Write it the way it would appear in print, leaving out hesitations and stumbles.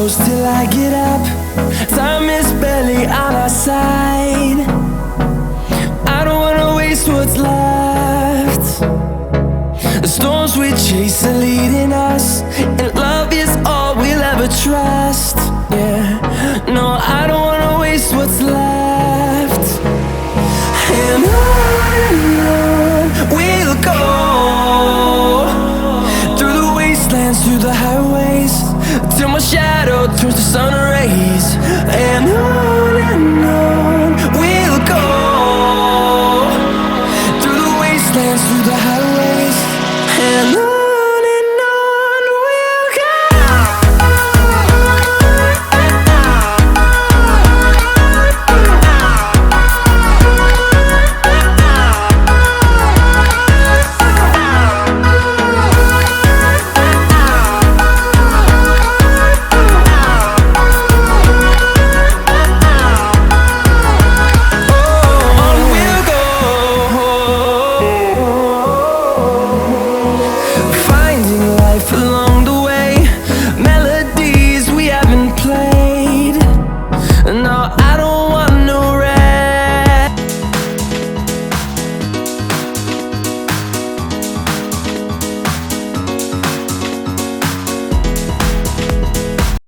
close till I get up. Time is barely on our side. I don't wanna waste what's left. The storms we chase are leading us, and love is all we'll ever trust.